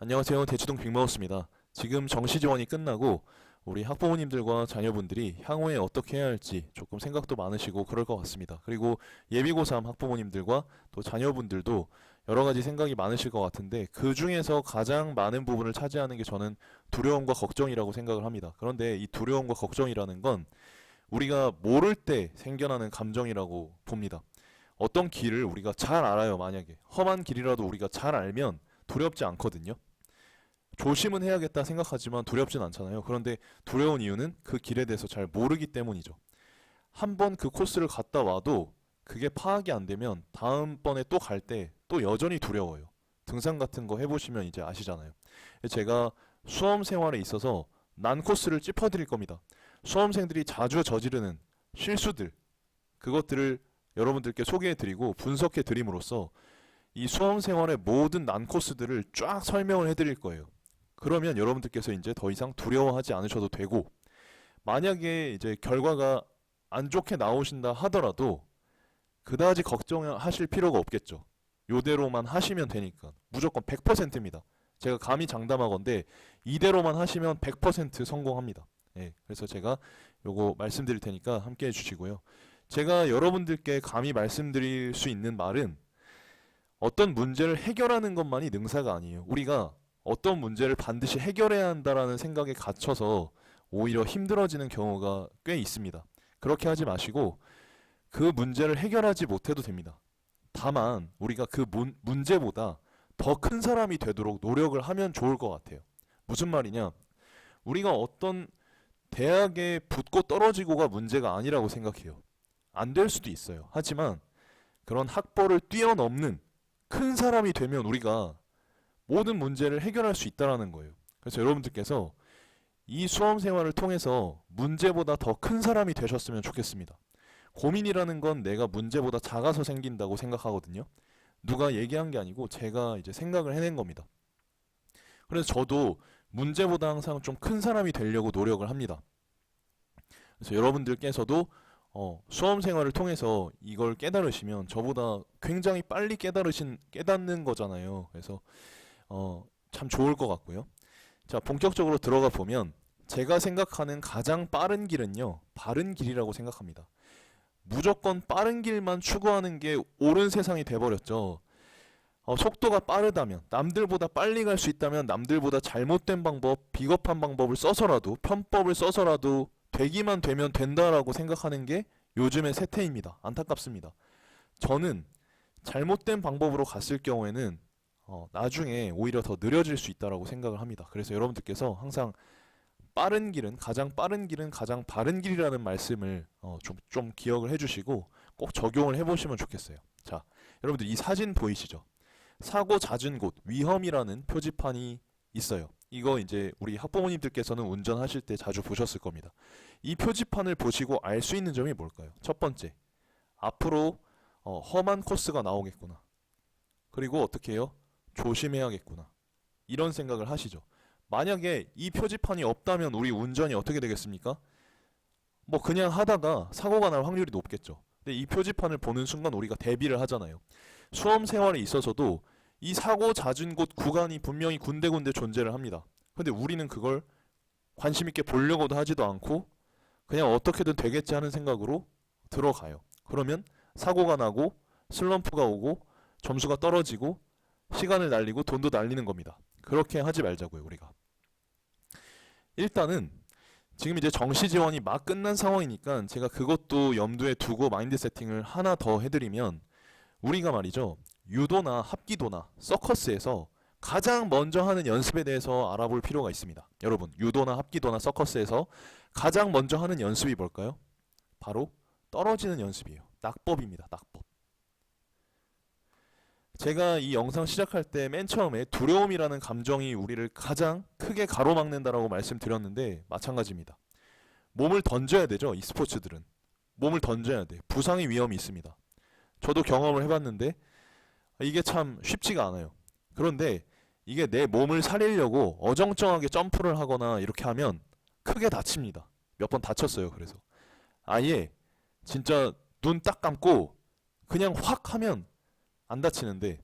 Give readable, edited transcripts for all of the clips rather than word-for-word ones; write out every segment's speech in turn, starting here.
안녕하세요. 대치동 빅마우스입니다. 지금 정시 지원이 끝나고 우리 학부모님들과 자녀분들이 향후에 어떻게 해야 할지 조금 생각도 많으시고 그럴 것 같습니다. 그리고 예비 고3 학부모님들과 또 자녀분들도 여러 가지 생각이 많으실 것 같은데 그 중에서 가장 많은 부분을 차지하는 게 저는 두려움과 걱정이라고 생각을 합니다. 그런데 이 두려움과 걱정이라는 건 우리가 모를 때 생겨나는 감정이라고 봅니다. 어떤 길을 우리가 잘 알아요. 만약에 험한 길이라도 우리가 잘 알면 두렵지 않거든요. 조심은 해야겠다 생각하지만 두렵진 않잖아요. 그런데 두려운 이유는 그 길에 대해서 잘 모르기 때문이죠. 한번 그 코스를 갔다 와도 그게 파악이 안 되면 다음번에 또 갈 때 또 여전히 두려워요. 등산 같은 거 해보시면 이제 아시잖아요. 제가 수험 생활에 있어서 난 코스를 짚어드릴 겁니다. 수험생들이 자주 저지르는 실수들, 그것들을 여러분들께 소개해드리고 분석해드림으로써 이 수험 생활의 모든 난 코스들을 쫙 설명을 해드릴 거예요. 그러면 여러분들께서 이제 더 이상 두려워하지 않으셔도 되고, 만약에 이제 결과가 안 좋게 나오신다 하더라도 그다지 걱정하실 필요가 없겠죠. 요대로만 하시면 되니까. 무조건 100%입니다. 제가 감히 장담하건데 이대로만 하시면 100% 성공합니다. 예, 그래서 제가 요거 말씀드릴 테니까 함께 해주시고요. 제가 여러분들께 감히 말씀드릴 수 있는 말은 어떤 문제를 해결하는 것만이 능사가 아니에요. 우리가 어떤 문제를 반드시 해결해야 한다라는 생각에 갇혀서 오히려 힘들어지는 경우가 꽤 있습니다. 그렇게 하지 마시고 그 문제를 해결하지 못해도 됩니다. 다만 우리가 그 문제보다 더 큰 사람이 되도록 노력을 하면 좋을 것 같아요. 무슨 말이냐? 우리가 어떤 대학에 붙고 떨어지고가 문제가 아니라고 생각해요. 안 될 수도 있어요. 하지만 그런 학벌을 뛰어넘는 큰 사람이 되면 우리가 모든 문제를 해결할 수 있다는 거예요. 그래서 여러분들께서 이 수험 생활을 통해서 문제보다 더 큰 사람이 되셨으면 좋겠습니다. 고민이라는 건 내가 문제보다 작아서 생긴다고 생각하거든요. 누가 얘기한 게 아니고 제가 이제 생각을 해낸 겁니다. 그래서 저도 문제보다 항상 좀 큰 사람이 되려고 노력을 합니다. 그래서 여러분들께서도 수험 생활을 통해서 이걸 깨달으시면 저보다 굉장히 빨리 깨닫는 거잖아요. 그래서 참 좋을 것 같고요. 자, 본격적으로 들어가 보면 제가 생각하는 가장 빠른 길은요, 바른 길이라고 생각합니다. 무조건 빠른 길만 추구하는 게 옳은 세상이 돼버렸죠. 속도가 빠르다면, 남들보다 빨리 갈 수 있다면 남들보다 잘못된 방법, 비겁한 방법을 써서라도, 편법을 써서라도 되기만 되면 된다라고 생각하는 게 요즘의 세태입니다. 안타깝습니다. 저는 잘못된 방법으로 갔을 경우에는 나중에 오히려 더 느려질 수 있다라고 생각을 합니다. 그래서 여러분들께서 항상 빠른 길은 가장 바른 길이라는 말씀을 좀 기억을 해주시고 꼭 적용을 해보시면 좋겠어요. 자, 여러분들 이 사진 보이시죠? 사고 잦은 곳 위험이라는 표지판이 있어요. 이거 이제 우리 학부모님들께서는 운전하실 때 자주 보셨을 겁니다. 이 표지판을 보시고 알 수 있는 점이 뭘까요? 첫 번째, 앞으로 험한 코스가 나오겠구나. 그리고 어떻게 해요? 조심해야겠구나. 이런 생각을 하시죠. 만약에 이 표지판이 없다면 우리 운전이 어떻게 되겠습니까? 뭐 그냥 하다가 사고가 날 확률이 높겠죠. 근데 이 표지판을 보는 순간 우리가 대비를 하잖아요. 수험 생활에 있어서도 이 사고 잦은 곳 구간이 분명히 군데군데 존재를 합니다. 근데 우리는 그걸 관심 있게 보려고도 하지도 않고 그냥 어떻게든 되겠지 하는 생각으로 들어가요. 그러면 사고가 나고 슬럼프가 오고 점수가 떨어지고 시간을 날리고 돈도 날리는 겁니다. 그렇게 하지 말자고요, 우리가. 일단은 지금 이제 정시 지원이 막 끝난 상황이니까 제가 그것도 염두에 두고 마인드 세팅을 하나 더 해드리면 우리가 말이죠. 유도나 합기도나 서커스에서 가장 먼저 하는 연습에 대해서 알아볼 필요가 있습니다. 여러분, 유도나 합기도나 서커스에서 가장 먼저 하는 연습이 뭘까요? 바로 떨어지는 연습이에요. 낙법입니다. 낙법. 제가 이 영상 시작할 때 맨 처음에 두려움이라는 감정이 우리를 가장 크게 가로막는다라고 말씀드렸는데 마찬가지입니다. 몸을 던져야 되죠. 이 스포츠들은. 몸을 던져야 돼. 부상의 위험이 있습니다. 저도 경험을 해봤는데 이게 참 쉽지가 않아요. 그런데 이게 내 몸을 살리려고 어정쩡하게 점프를 하거나 이렇게 하면 크게 다칩니다. 몇 번 다쳤어요. 그래서 아예 진짜 눈 딱 감고 그냥 확 하면 안 다치는데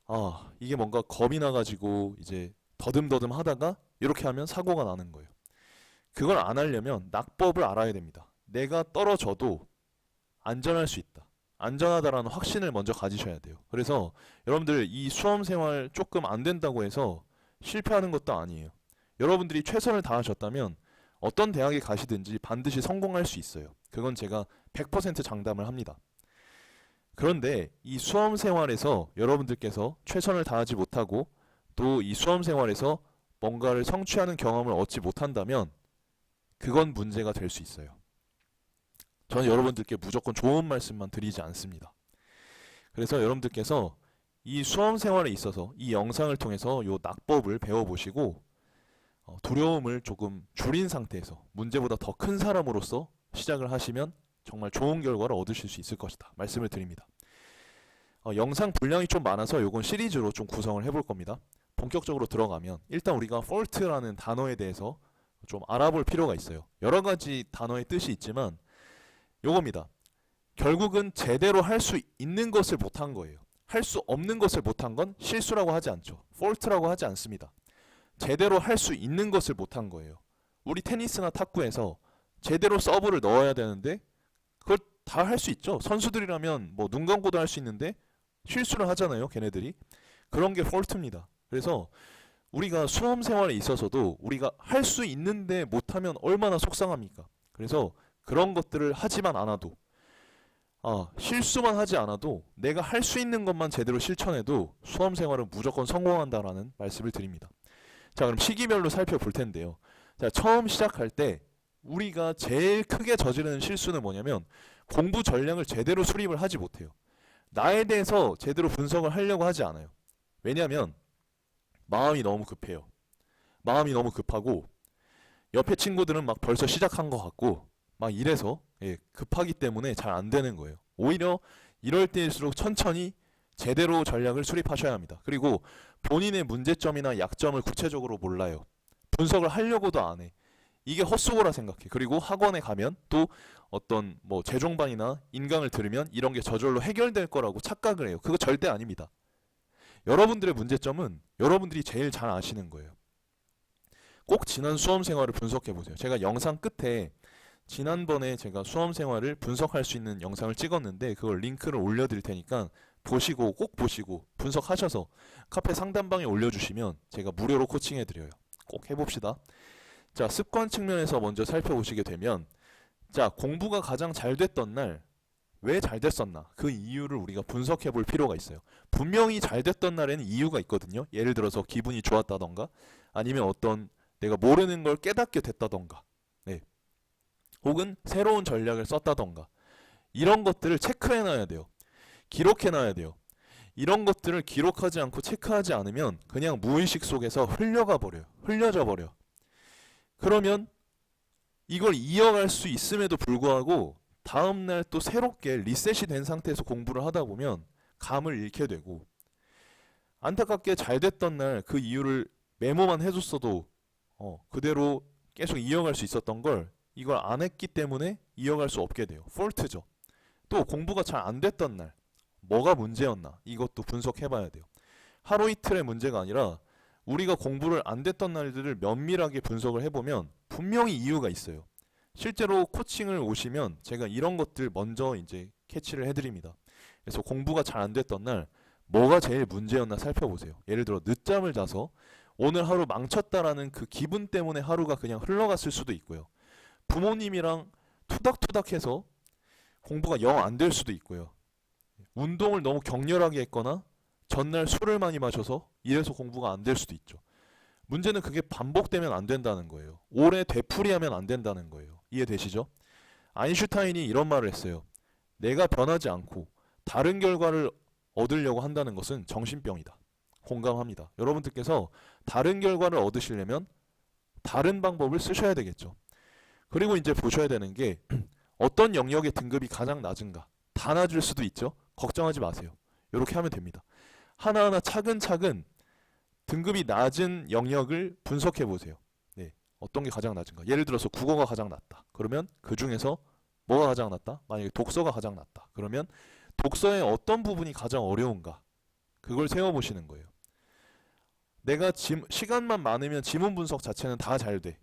아, 이게 뭔가 겁이 나가지고 이제 더듬더듬 하다가 이렇게 하면 사고가 나는 거예요. 그걸 안 하려면 낙법을 알아야 됩니다. 내가 떨어져도 안전할 수 있다. 안전하다라는 확신을 먼저 가지셔야 돼요. 그래서 여러분들 이 수험 생활 조금 안 된다고 해서 실패하는 것도 아니에요. 여러분들이 최선을 다하셨다면 어떤 대학에 가시든지 반드시 성공할 수 있어요. 그건 제가 100% 장담을 합니다. 그런데 이 수험 생활에서 여러분들께서 최선을 다하지 못하고 또 이 수험 생활에서 뭔가를 성취하는 경험을 얻지 못한다면 그건 문제가 될 수 있어요. 저는 여러분들께 무조건 좋은 말씀만 드리지 않습니다. 그래서 여러분들께서 이 수험 생활에 있어서 이 영상을 통해서 요 낙법을 배워보시고 두려움을 조금 줄인 상태에서 문제보다 더 큰 사람으로서 시작을 하시면 정말 좋은 결과를 얻으실 수 있을 것이다. 말씀을 드립니다. 영상 분량이 좀 많아서 요건 시리즈로 좀 구성을 해볼 겁니다. 본격적으로 들어가면 일단 우리가 fault라는 단어에 대해서 좀 알아볼 필요가 있어요. 여러 가지 단어의 뜻이 있지만 요겁니다. 결국은 제대로 할 수 있는 것을 못한 거예요. 할 수 없는 것을 못한 건 실수라고 하지 않죠. fault라고 하지 않습니다. 제대로 할 수 있는 것을 못한 거예요. 우리 테니스나 탁구에서 제대로 서브를 넣어야 되는데 그걸 다 할 수 있죠. 선수들이라면 뭐 눈 감고도 할 수 있는데 실수를 하잖아요. 걔네들이. 그런 게 fault입니다. 그래서 우리가 수험 생활에 있어서도 우리가 할 수 있는데 못하면 얼마나 속상합니까? 그래서 그런 것들을 하지만 않아도 실수만 하지 않아도 내가 할 수 있는 것만 제대로 실천해도 수험 생활은 무조건 성공한다라는 말씀을 드립니다. 자, 그럼 시기별로 살펴볼 텐데요. 자, 처음 시작할 때 우리가 제일 크게 저지르는 실수는 뭐냐면 공부 전략을 제대로 수립을 하지 못해요. 나에 대해서 제대로 분석을 하려고 하지 않아요. 왜냐하면 마음이 너무 급해요. 마음이 너무 급하고 옆에 친구들은 막 벌써 시작한 것 같고 막 이래서 급하기 때문에 잘 안 되는 거예요. 오히려 이럴 때일수록 천천히 제대로 전략을 수립하셔야 합니다. 그리고 본인의 문제점이나 약점을 구체적으로 몰라요. 분석을 하려고도 안 해. 이게 헛수고라 생각해. 그리고 학원에 가면 또 어떤 뭐 재종반이나 인강을 들으면 이런 게 저절로 해결될 거라고 착각을 해요. 그거 절대 아닙니다. 여러분들의 문제점은 여러분들이 제일 잘 아시는 거예요. 꼭 지난 수험 생활을 분석해 보세요. 제가 영상 끝에 지난번에 제가 수험 생활을 분석할 수 있는 영상을 찍었는데 그걸 링크를 올려드릴 테니까 보시고 꼭 보시고 분석하셔서 카페 상담방에 올려주시면 제가 무료로 코칭해드려요. 꼭 해봅시다. 자, 습관 측면에서 먼저 살펴보시게 되면 자, 공부가 가장 잘 됐던 날 왜 잘 됐었나? 그 이유를 우리가 분석해 볼 필요가 있어요. 분명히 잘 됐던 날에는 이유가 있거든요. 예를 들어서 기분이 좋았다던가 아니면 어떤 내가 모르는 걸 깨닫게 됐다던가 네. 혹은 새로운 전략을 썼다던가 이런 것들을 체크해 놔야 돼요. 기록해 놔야 돼요. 이런 것들을 기록하지 않고 체크하지 않으면 그냥 무의식 속에서 흘려가 버려요. 흘려져 버려. 그러면 이걸 이어갈 수 있음에도 불구하고 다음날 또 새롭게 리셋이 된 상태에서 공부를 하다 보면 감을 잃게 되고 안타깝게 잘 됐던 날 그 이유를 메모만 해줬어도 그대로 계속 이어갈 수 있었던 걸 이걸 안 했기 때문에 이어갈 수 없게 돼요. 폴트죠. 또 공부가 잘 안 됐던 날 뭐가 문제였나 이것도 분석해 봐야 돼요. 하루 이틀의 문제가 아니라 우리가 공부를 안 됐던 날들을 면밀하게 분석을 해보면 분명히 이유가 있어요. 실제로 코칭을 오시면 제가 이런 것들 먼저 이제 캐치를 해드립니다. 그래서 공부가 잘 안 됐던 날 뭐가 제일 문제였나 살펴보세요. 예를 들어 늦잠을 자서 오늘 하루 망쳤다라는 그 기분 때문에 하루가 그냥 흘러갔을 수도 있고요. 부모님이랑 투닥투닥해서 공부가 영 안 될 수도 있고요. 운동을 너무 격렬하게 했거나 전날 술을 많이 마셔서 이래서 공부가 안 될 수도 있죠. 문제는 그게 반복되면 안 된다는 거예요. 오래 되풀이하면 안 된다는 거예요. 이해되시죠? 아인슈타인이 이런 말을 했어요. 내가 변하지 않고 다른 결과를 얻으려고 한다는 것은 정신병이다. 공감합니다. 여러분들께서 다른 결과를 얻으시려면 다른 방법을 쓰셔야 되겠죠. 그리고 이제 보셔야 되는 게 어떤 영역의 등급이 가장 낮은가. 다 낮을 수도 있죠. 걱정하지 마세요. 이렇게 하면 됩니다. 하나하나 차근차근 등급이 낮은 영역을 분석해 보세요. 네, 어떤 게 가장 낮은가. 예를 들어서 국어가 가장 낮다. 그러면 그 중에서 뭐가 가장 낮다? 만약에 독서가 가장 낮다. 그러면 독서의 어떤 부분이 가장 어려운가? 그걸 세워보시는 거예요. 내가 시간만 많으면 지문 분석 자체는 다 잘 돼.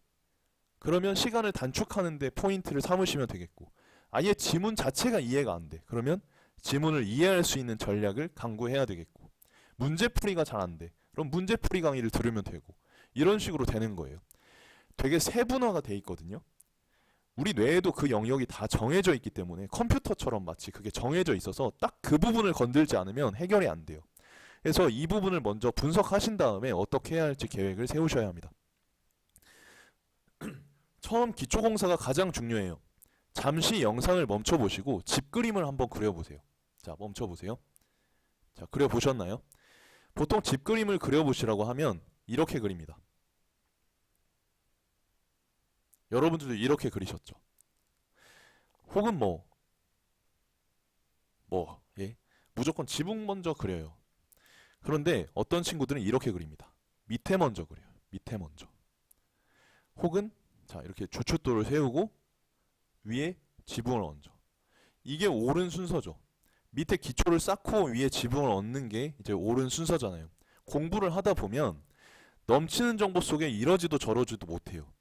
그러면 시간을 단축하는데 포인트를 삼으시면 되겠고, 아예 지문 자체가 이해가 안 돼. 그러면 지문을 이해할 수 있는 전략을 강구해야 되겠고, 문제풀이가 잘 안 돼. 그럼 문제풀이 강의를 들으면 되고, 이런 식으로 되는 거예요. 되게 세분화가 돼 있거든요. 우리 뇌에도 그 영역이 다 정해져 있기 때문에 컴퓨터처럼 마치 그게 정해져 있어서 딱 그 부분을 건들지 않으면 해결이 안 돼요. 그래서 이 부분을 먼저 분석하신 다음에 어떻게 해야 할지 계획을 세우셔야 합니다. 처음 기초공사가 가장 중요해요. 잠시 영상을 멈춰보시고 집 그림을 한번 그려보세요. 자, 멈춰보세요. 자, 그려보셨나요? 보통 집 그림을 그려보시라고 하면 이렇게 그립니다. 여러분들도 이렇게 그리셨죠? 혹은 예? 무조건 지붕 먼저 그려요. 그런데 어떤 친구들은 이렇게 그립니다. 밑에 먼저 그려요. 밑에 먼저. 혹은 자, 이렇게 주춧돌을 세우고 위에 지붕을 얹어. 이게 옳은 순서죠. 밑에 기초를 쌓고 위에 지붕을 얹는 게 이제 옳은 순서잖아요. 공부를 하다 보면 넘치는 정보 속에 이러지도 저러지도 못해요.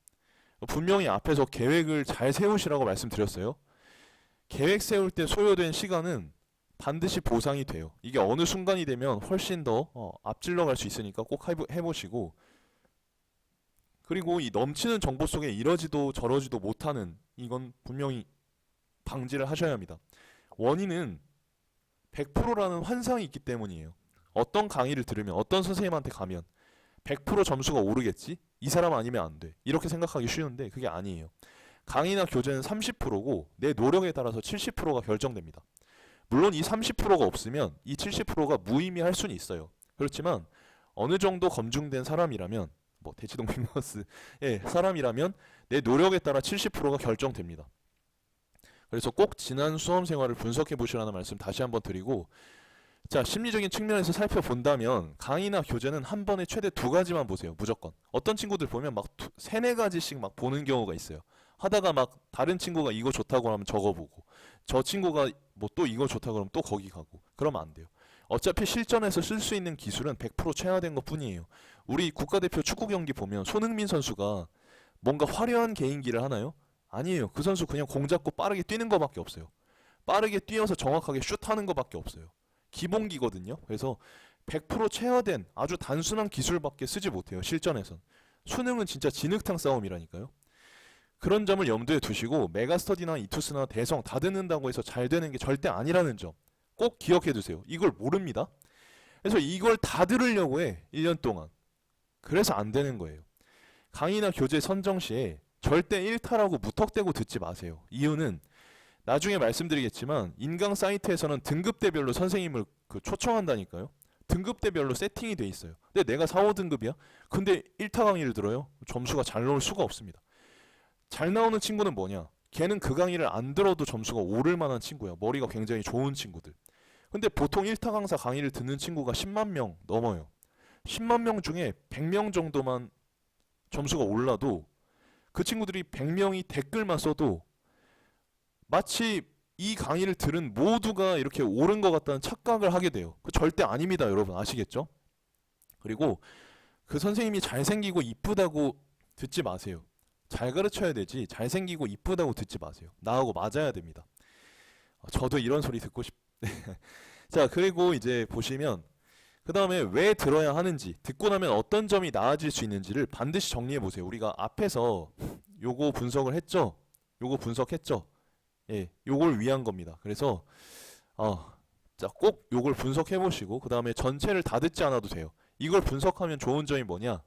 분명히 앞에서 계획을 잘 세우시라고 말씀드렸어요. 계획 세울 때 소요된 시간은 반드시 보상이 돼요. 이게 어느 순간이 되면 훨씬 더 앞질러 갈 수 있으니까 꼭 해보시고, 그리고 이 넘치는 정보 속에 이러지도 저러지도 못하는, 이건 분명히 방지를 하셔야 합니다. 원인은 100%라는 환상이 있기 때문이에요. 어떤 강의를 들으면, 어떤 선생님한테 가면 100% 점수가 오르겠지? 이 사람 아니면 안 돼. 이렇게 생각하기 쉬운데 그게 아니에요. 강의나 교재는 30%고 내 노력에 따라서 70%가 결정됩니다. 물론 이 30%가 없으면 이 70%가 무의미할 수는 있어요. 그렇지만 어느 정도 검증된 사람이라면, 대치동 빅마우스의 사람이라면 내 노력에 따라 70%가 결정됩니다. 그래서 꼭 지난 수험 생활을 분석해 보시라는 말씀 다시 한번 드리고, 자, 심리적인 측면에서 살펴본다면 강의나 교재는 한 번에 최대 2가지만 보세요. 무조건. 어떤 친구들 보면 막 3, 4가지씩 막 보는 경우가 있어요. 하다가 막 다른 친구가 이거 좋다고 하면 저거 보고, 저 친구가 또 이거 좋다고 하면 또 거기 가고, 그러면 안 돼요. 어차피 실전에서 쓸 수 있는 기술은 100% 체화된 것 뿐이에요. 우리 국가대표 축구 경기 보면 손흥민 선수가 뭔가 화려한 개인기를 하나요? 아니에요. 그 선수 그냥 공 잡고 빠르게 뛰는 것밖에 없어요. 빠르게 뛰어서 정확하게 슛하는 것밖에 없어요. 기본기거든요. 그래서 100% 체화된 아주 단순한 기술밖에 쓰지 못해요. 실전에선. 수능은 진짜 진흙탕 싸움이라니까요. 그런 점을 염두에 두시고 메가스터디나 이투스나 대성 다 듣는다고 해서 잘 되는 게 절대 아니라는 점 꼭 기억해 두세요. 이걸 모릅니다. 그래서 이걸 다 들으려고 해. 1년 동안. 그래서 안 되는 거예요. 강의나 교재 선정 시에 절대 일탈하고 무턱대고 듣지 마세요. 이유는 나중에 말씀드리겠지만 인강 사이트에서는 등급대별로 선생님을 초청한다니까요. 등급대별로 세팅이 돼 있어요. 근데 내가 4, 5등급이야? 근데 1타 강의를 들어요? 점수가 잘 나올 수가 없습니다. 잘 나오는 친구는 뭐냐? 걔는 그 강의를 안 들어도 점수가 오를 만한 친구야. 머리가 굉장히 좋은 친구들. 근데 보통 1타 강사 강의를 듣는 친구가 10만 명 넘어요. 10만 명 중에 100명 정도만 점수가 올라도 그 친구들이 100명이 댓글만 써도 마치 이 강의를 들은 모두가 이렇게 옳은 것 같다는 착각을 하게 돼요. 그 절대 아닙니다, 여러분. 아시겠죠? 그리고 그 선생님이 잘생기고 이쁘다고 듣지 마세요. 잘 가르쳐야 되지 잘생기고 이쁘다고 듣지 마세요. 나하고 맞아야 됩니다. 저도 이런 소리 듣고 자, 그리고 이제 보시면 그 다음에 왜 들어야 하는지, 듣고 나면 어떤 점이 나아질 수 있는지를 반드시 정리해 보세요. 우리가 앞에서 요거 분석을 했죠? 요거 분석했죠? 예, 요걸 위한 겁니다. 그래서 자, 꼭 요걸 분석해 보시고 그 다음에 전체를 다 듣지 않아도 돼요. 이걸 분석하면 좋은 점이 뭐냐?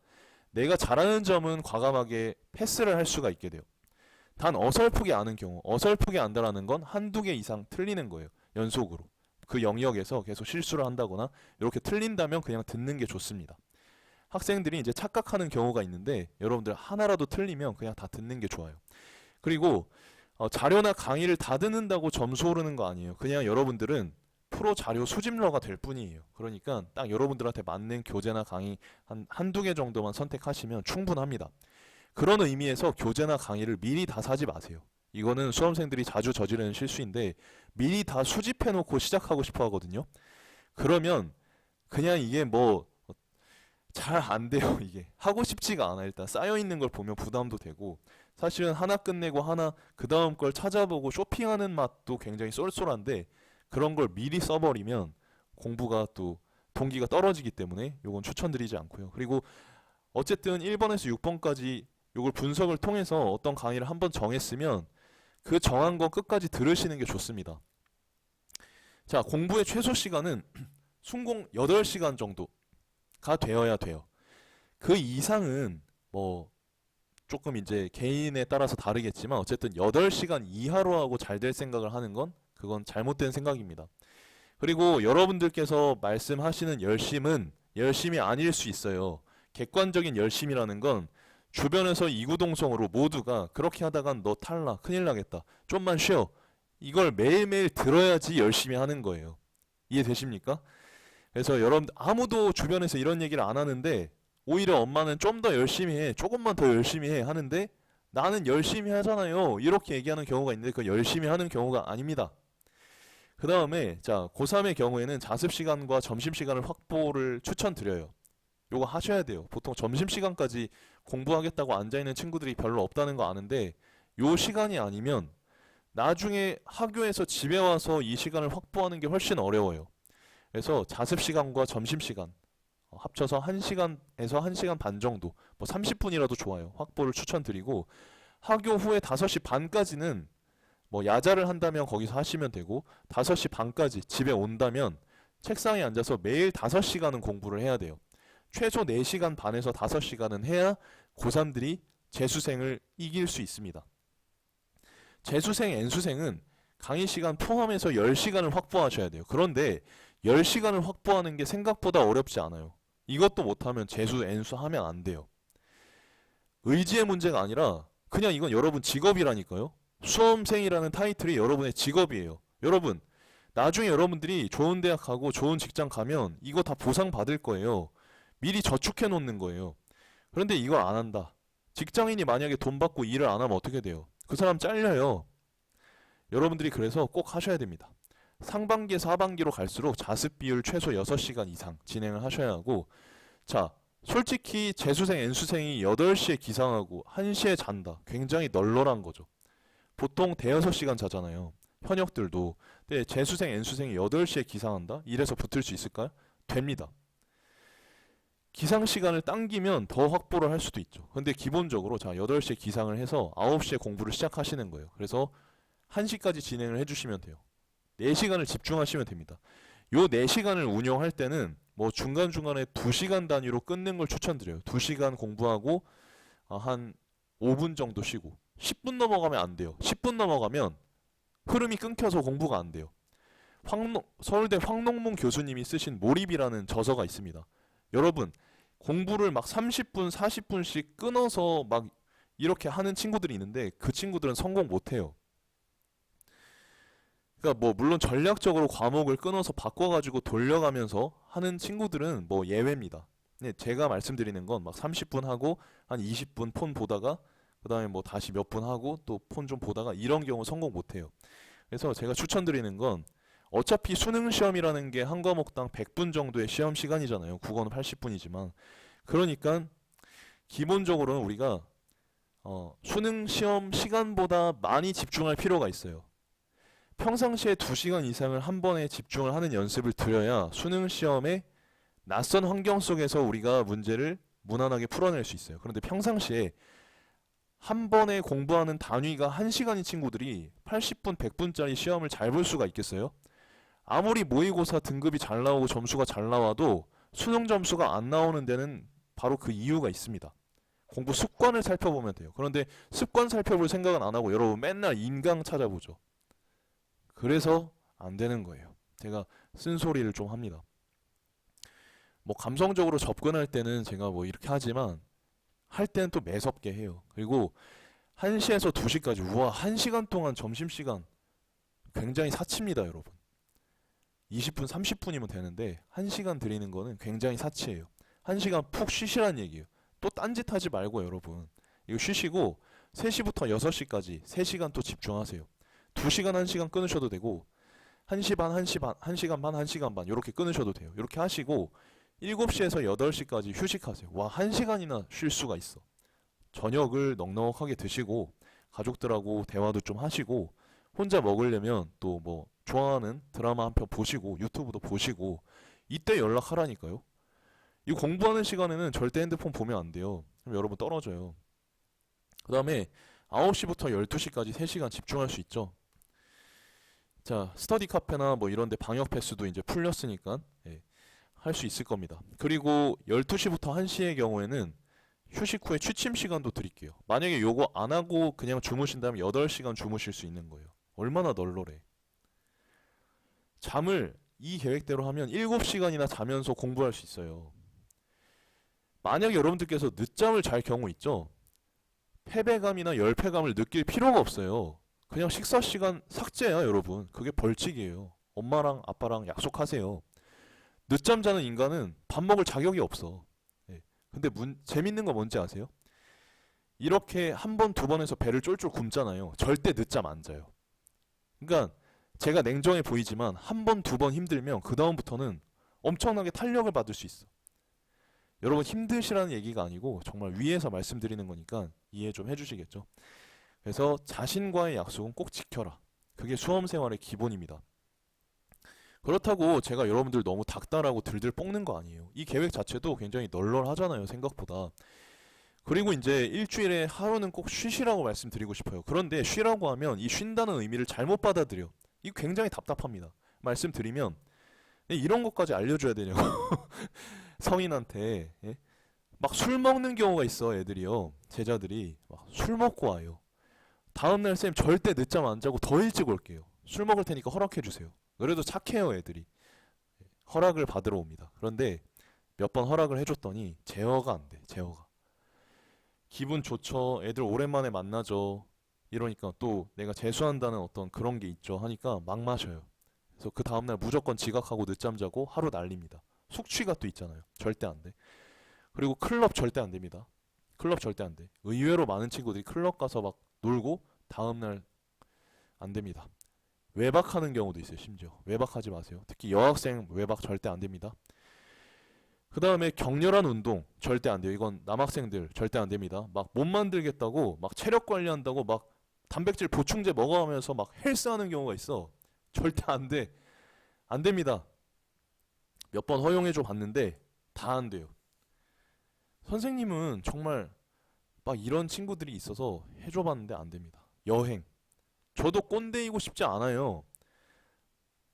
내가 잘하는 점은 과감하게 패스를 할 수가 있게 돼요. 단 어설프게 아는 경우, 어설프게 안다라는 건 한두 개 이상 틀리는 거예요. 연속으로. 그 영역에서 계속 실수를 한다거나 이렇게 틀린다면 그냥 듣는 게 좋습니다. 학생들이 이제 착각하는 경우가 있는데 여러분들 하나라도 틀리면 그냥 다 듣는 게 좋아요. 그리고 자료나 강의를 다 듣는다고 점수 오르는 거 아니에요. 그냥 여러분들은 프로 자료 수집러가 될 뿐이에요. 그러니까 딱 여러분들한테 맞는 교재나 강의 한두 개 정도만 선택하시면 충분합니다. 그런 의미에서 교재나 강의를 미리 다 사지 마세요. 이거는 수험생들이 자주 저지르는 실수인데 미리 다 수집해 놓고 시작하고 싶어 하거든요. 그러면 그냥 이게 뭐 잘 안 돼요. 이게 하고 싶지가 않아. 일단 쌓여 있는 걸 보면 부담도 되고, 사실은 하나 끝내고 하나 그 다음 걸 찾아보고 쇼핑하는 맛도 굉장히 쏠쏠한데, 그런 걸 미리 써버리면 공부가 또 동기가 떨어지기 때문에 요건 추천드리지 않고요. 그리고 어쨌든 1번에서 6번까지 요걸 분석을 통해서 어떤 강의를 한번 정했으면 그 정한 거 끝까지 들으시는 게 좋습니다. 자, 공부의 최소 시간은 순공 8시간 정도가 되어야 돼요. 그 이상은 뭐 조금 이제 개인에 따라서 다르겠지만 어쨌든 8시간 이하로 하고 잘 될 생각을 하는 건 그건 잘못된 생각입니다. 그리고 여러분들께서 말씀하시는 열심은 열심이 아닐 수 있어요. 객관적인 열심이라는 건 주변에서 이구동성으로 모두가 그렇게 하다간 너 탈락, 큰일 나겠다, 좀만 쉬어, 이걸 매일매일 들어야지 열심히 하는 거예요. 이해되십니까? 그래서 여러분 아무도 주변에서 이런 얘기를 안 하는데 오히려 엄마는 좀 더 열심히 해, 조금만 더 열심히 해 하는데 나는 열심히 하잖아요, 이렇게 얘기하는 경우가 있는데 그 열심히 하는 경우가 아닙니다. 그 다음에 자, 고3의 경우에는 자습시간과 점심시간을 확보를 추천드려요. 요거 하셔야 돼요. 보통 점심시간까지 공부하겠다고 앉아있는 친구들이 별로 없다는 거 아는데 요 시간이 아니면 나중에 학교에서 집에 와서 이 시간을 확보하는 게 훨씬 어려워요. 그래서 자습시간과 점심시간 합쳐서 1시간에서 1시간 반 정도, 뭐 30분이라도 좋아요, 확보를 추천드리고, 학교 후에 5시 반까지는 뭐 야자를 한다면 거기서 하시면 되고, 5시 반까지 집에 온다면 책상에 앉아서 매일 5시간은 공부를 해야 돼요. 최소 4시간 반에서 5시간은 해야 고3들이 재수생을 이길 수 있습니다. 재수생, N수생은 강의 시간 포함해서 10시간을 확보하셔야 돼요. 그런데 10시간을 확보하는 게 생각보다 어렵지 않아요. 이것도 못하면 재수, N수 하면 안 돼요. 의지의 문제가 아니라 그냥 이건 여러분 직업이라니까요. 수험생이라는 타이틀이 여러분의 직업이에요. 여러분, 나중에 여러분들이 좋은 대학 가고 좋은 직장 가면 이거 다 보상받을 거예요. 미리 저축해 놓는 거예요. 그런데 이걸 안 한다. 직장인이 만약에 돈 받고 일을 안 하면 어떻게 돼요? 그 사람 잘려요. 여러분들이 그래서 꼭 하셔야 됩니다. 상반기에서 하반기로 갈수록 자습 비율 최소 6시간 이상 진행을 하셔야 하고, 자, 솔직히 재수생, N수생이 8시에 기상하고 1시에 잔다. 굉장히 널널한 거죠. 보통 대여섯 시간 자잖아요, 현역들도. 근데 재수생, N수생이 8시에 기상한다? 이래서 붙을 수 있을까요? 됩니다. 기상 시간을 당기면 더 확보를 할 수도 있죠. 근데 기본적으로 자, 8시에 기상을 해서 9시에 공부를 시작하시는 거예요. 그래서 1시까지 진행을 해주시면 돼요. 4시간을 집중하시면 됩니다. 요 4시간을 운영할 때는 뭐 중간중간에 2시간 단위로 끊는 걸 추천드려요. 2시간 공부하고 한 5분 정도 쉬고, 10분 넘어가면 안 돼요. 10분 넘어가면 흐름이 끊겨서 공부가 안 돼요. 서울대 황농문 교수님이 쓰신 몰입이라는 저서가 있습니다. 여러분, 공부를 막 30분, 40분씩 끊어서 막 이렇게 하는 친구들이 있는데 그 친구들은 성공 못해요. 그러니까 뭐 물론 전략적으로 과목을 끊어서 바꿔가지고 돌려가면서 하는 친구들은 뭐 예외입니다. 근데 제가 말씀드리는 건 막 30분 하고 한 20분 폰 보다가 그 다음에 뭐 다시 몇 분 하고 또 폰 좀 보다가 이런 경우 성공 못해요. 그래서 제가 추천드리는 건 어차피 수능 시험이라는 게 한 과목당 100분 정도의 시험 시간이잖아요. 국어는 80분이지만. 그러니까 기본적으로는 우리가 수능 시험 시간보다 많이 집중할 필요가 있어요. 평상시에 2시간 이상을 한 번에 집중을 하는 연습을 들여야 수능 시험에 낯선 환경 속에서 우리가 문제를 무난하게 풀어낼 수 있어요. 그런데 평상시에 한 번에 공부하는 단위가 1시간인 친구들이 80분, 100분짜리 시험을 잘 볼 수가 있겠어요? 아무리 모의고사 등급이 잘 나오고 점수가 잘 나와도 수능 점수가 안 나오는 데는 바로 그 이유가 있습니다. 공부 습관을 살펴보면 돼요. 그런데 습관 살펴볼 생각은 안 하고 여러분 맨날 인강 찾아보죠. 그래서 안 되는 거예요. 제가 쓴소리를 좀 합니다. 뭐 감성적으로 접근할 때는 제가 뭐 이렇게 하지만 할 때는 또 매섭게 해요. 그리고 1시에서 2시까지, 우와, 1시간 동안 점심시간 굉장히 사치입니다, 여러분. 20분, 30분이면 되는데 1시간 드리는 거는 굉장히 사치예요. 1시간 푹 쉬시란 얘기예요. 또 딴짓 하지 말고 여러분. 이거 쉬시고 3시부터 6시까지 3시간 또 집중하세요. 2시간, 1시간 끊으셔도 되고 1시 반, 1시 반, 1시간 반, 1시간 반 이렇게 끊으셔도 돼요. 이렇게 하시고 7시에서 8시까지 휴식하세요. 와, 1시간이나 쉴 수가 있어. 저녁을 넉넉하게 드시고 가족들하고 대화도 좀 하시고 혼자 먹으려면 또 뭐 좋아하는 드라마 한 편 보시고 유튜브도 보시고 이때 연락하라니까요. 이 공부하는 시간에는 절대 핸드폰 보면 안 돼요. 그럼 여러분 떨어져요. 그 다음에 9시부터 12시까지 3시간 집중할 수 있죠. 자, 스터디 카페나 뭐 이런 데 방역 패스도 이제 풀렸으니까 예, 할 수 있을 겁니다. 그리고 12시부터 1시의 경우에는 휴식 후에 취침 시간도 드릴게요. 만약에 요거 안 하고 그냥 주무신다면 8시간 주무실 수 있는 거예요. 얼마나 널널해. 잠을 이 계획대로 하면 7시간이나 자면서 공부할 수 있어요. 만약에 여러분들께서 늦잠을 잘 경우 있죠? 패배감이나 열패감을 느낄 필요가 없어요. 그냥 식사 시간 삭제야, 여러분. 그게 벌칙이에요. 엄마랑 아빠랑 약속하세요. 늦잠 자는 인간은 밥 먹을 자격이 없어. 예. 근데 재밌는 거 뭔지 아세요? 이렇게 한 번, 두 번에서 배를 쫄쫄 굶잖아요. 절대 늦잠 안 자요. 그러니까 제가 냉정해 보이지만 한 번, 두 번 힘들면 그 다음부터는 엄청나게 탄력을 받을 수 있어. 여러분 힘드시라는 얘기가 아니고 정말 위에서 말씀드리는 거니까 이해 좀 해주시겠죠? 그래서 자신과의 약속은 꼭 지켜라. 그게 수험 생활의 기본입니다. 그렇다고 제가 여러분들 너무 닥달하고 들들 볶는 거 아니에요. 이 계획 자체도 굉장히 널널하잖아요, 생각보다. 그리고 이제 일주일에 하루는 꼭 쉬시라고 말씀드리고 싶어요. 그런데 쉬라고 하면 이 쉰다는 의미를 잘못 받아들여. 이거 굉장히 답답합니다. 말씀드리면 이런 것까지 알려줘야 되냐고. 성인한테 예? 막 술 먹는 경우가 있어. 애들이요, 제자들이 막 술 먹고 와요. 다음날 쌤 절대 늦잠 안 자고 더 일찍 올게요. 술 먹을 테니까 허락해 주세요. 그래도 착해요, 애들이. 허락을 받으러 옵니다. 그런데 몇 번 허락을 해줬더니 제어가 안 돼. 제어가. 기분 좋죠. 애들 오랜만에 만나죠. 이러니까 또 내가 재수한다는 어떤 그런 게 있죠. 하니까 막 마셔요. 그래서 그 다음날 무조건 지각하고 늦잠 자고 하루 날립니다. 숙취가 또 있잖아요. 절대 안 돼. 그리고 클럽 절대 안 됩니다. 클럽 절대 안 돼. 의외로 많은 친구들이 클럽 가서 막 놀고 다음날 안 됩니다. 외박하는 경우도 있어요. 심지어 외박하지 마세요. 특히 여학생 외박 절대 안 됩니다. 그 다음에 격렬한 운동 절대 안 돼요. 이건 남학생들 절대 안 됩니다. 막 몸 만들겠다고 막 체력 관리한다고 막 단백질 보충제 먹어가면서 막 헬스하는 경우가 있어. 절대 안 돼. 안 됩니다. 몇 번 허용해줘 봤는데 다 안 돼요. 선생님은 정말 막 이런 친구들이 있어서 해줘 봤는데 안 됩니다. 여행. 저도 꼰대이고 싶지 않아요.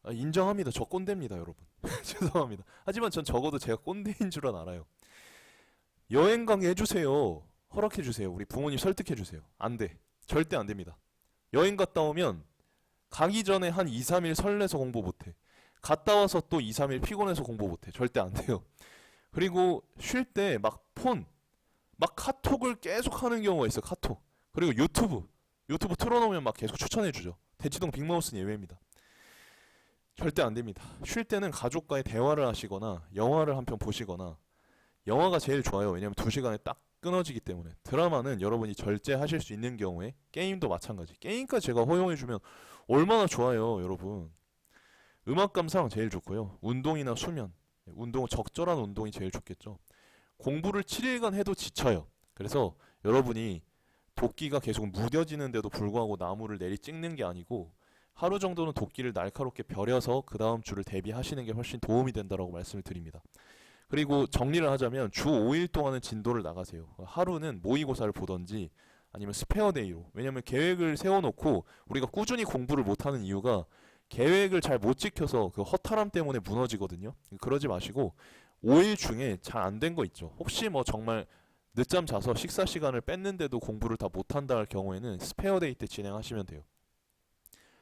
인정합니다. 저 꼰대입니다, 여러분. 죄송합니다. 하지만 전 적어도 제가 꼰대인 줄은 알아요. 여행 가게 해주세요. 허락해주세요. 우리 부모님 설득해주세요. 안 돼. 절대 안 됩니다. 여행 갔다 오면 가기 전에 한 2, 3일 설레서 공부 못해. 갔다 와서 또 2, 3일 피곤해서 공부 못해. 절대 안 돼요. 그리고 쉴 때 막 막 카톡을 계속 하는 경우가 있어. 카톡. 그리고 유튜브 틀어놓으면 막 계속 추천해주죠. 대치동 빅마우스는 예외입니다. 절대 안 됩니다. 쉴 때는 가족과의 대화를 하시거나 영화를 한 편 보시거나. 영화가 제일 좋아요. 왜냐면 2시간에 딱 끊어지기 때문에. 드라마는 여러분이 절제하실 수 있는 경우에, 게임도 마찬가지. 게임까지 제가 허용해주면 얼마나 좋아요, 여러분. 음악 감상 제일 좋고요. 운동이나 수면. 적절한 운동이 제일 좋겠죠. 공부를 7일간 해도 지쳐요. 그래서 여러분이 도끼가 계속 무뎌지는데도 불구하고 나무를 내리 찍는 게 아니고 하루 정도는 도끼를 날카롭게 벼려서 그 다음 주를 대비하시는 게 훨씬 도움이 된다고 말씀을 드립니다. 그리고 정리를 하자면 주 5일 동안은 진도를 나가세요. 하루는 모의고사를 보던지 아니면 스페어데이로. 왜냐면 계획을 세워놓고 우리가 꾸준히 공부를 못하는 이유가 계획을 잘 못 지켜서 그 허탈함 때문에 무너지거든요. 그러지 마시고 5일 중에 잘 안 된 거 있죠. 혹시 뭐 정말 늦잠 자서 식사 시간을 뺐는데도 공부를 다 못한다 할 경우에는 스페어데이 때 진행하시면 돼요.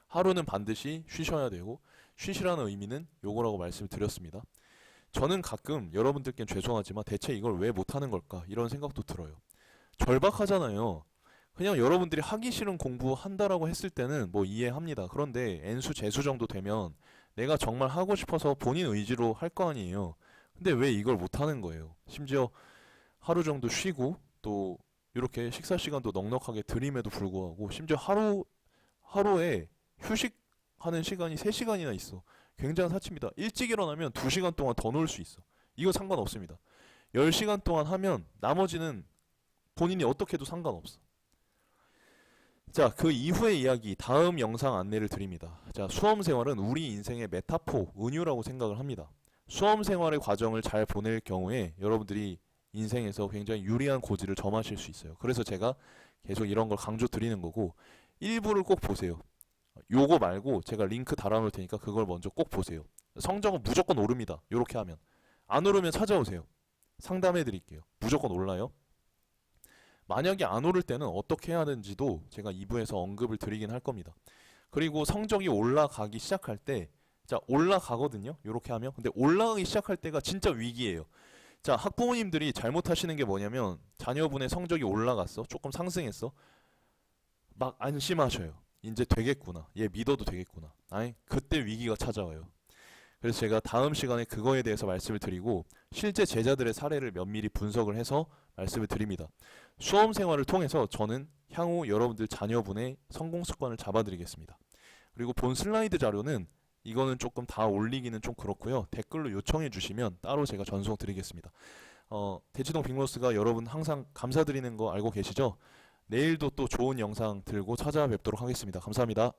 하루는 반드시 쉬셔야 되고 쉬시라는 의미는 요거라고 말씀을 드렸습니다. 저는 가끔 여러분들께는 죄송하지만 대체 이걸 왜 못하는 걸까 이런 생각도 들어요. 절박하잖아요. 그냥 여러분들이 하기 싫은 공부 한다라고 했을 때는 뭐 이해합니다. 그런데 N수, 재수 정도 되면 내가 정말 하고 싶어서 본인 의지로 할 거 아니에요. 근데 왜 이걸 못하는 거예요? 심지어 하루 정도 쉬고 또 이렇게 식사 시간도 넉넉하게 드림에도 불구하고 심지어 하루에 휴식 하는 시간이 3시간이나 있어. 굉장한 사치입니다. 일찍 일어나면 2시간 동안 더 놀 수 있어. 이거 상관없습니다. 10시간 동안 하면 나머지는 본인이 어떻게 해도 상관없어. 자, 그 이후의 이야기 다음 영상 안내를 드립니다. 자, 수험 생활은 우리 인생의 메타포, 은유라고 생각을 합니다. 수험 생활의 과정을 잘 보낼 경우에 여러분들이 인생에서 굉장히 유리한 고지를 점하실 수 있어요. 그래서 제가 계속 이런 걸 강조 드리는 거고, 일부를 꼭 보세요. 요거 말고 제가 링크 달아놓을 테니까 그걸 먼저 꼭 보세요. 성적은 무조건 오릅니다. 요렇게 하면. 안 오르면 찾아오세요. 상담해 드릴게요. 무조건 올라요. 만약에 안 오를 때는 어떻게 해야 하는지도 제가 2부에서 언급을 드리긴 할 겁니다. 그리고 성적이 올라가기 시작할 때, 자, 올라가거든요. 요렇게 하면. 근데 올라가기 시작할 때가 진짜 위기예요. 자, 학부모님들이 잘못하시는 게 뭐냐면 자녀분의 성적이 올라갔어. 조금 상승했어. 막 안심하셔요. 이제 되겠구나. 얘 믿어도 되겠구나. 아니, 그때 위기가 찾아와요. 그래서 제가 다음 시간에 그거에 대해서 말씀을 드리고 실제 제자들의 사례를 면밀히 분석을 해서 말씀을 드립니다. 수험 생활을 통해서 저는 향후 여러분들 자녀분의 성공 습관을 잡아드리겠습니다. 그리고 본 슬라이드 자료는 이거는 조금 다 올리기는 좀 그렇고요. 댓글로 요청해 주시면 따로 제가 전송 드리겠습니다. 대치동 빅로스가 여러분 항상 감사드리는 거 알고 계시죠? 내일도 또 좋은 영상 들고 찾아뵙도록 하겠습니다. 감사합니다.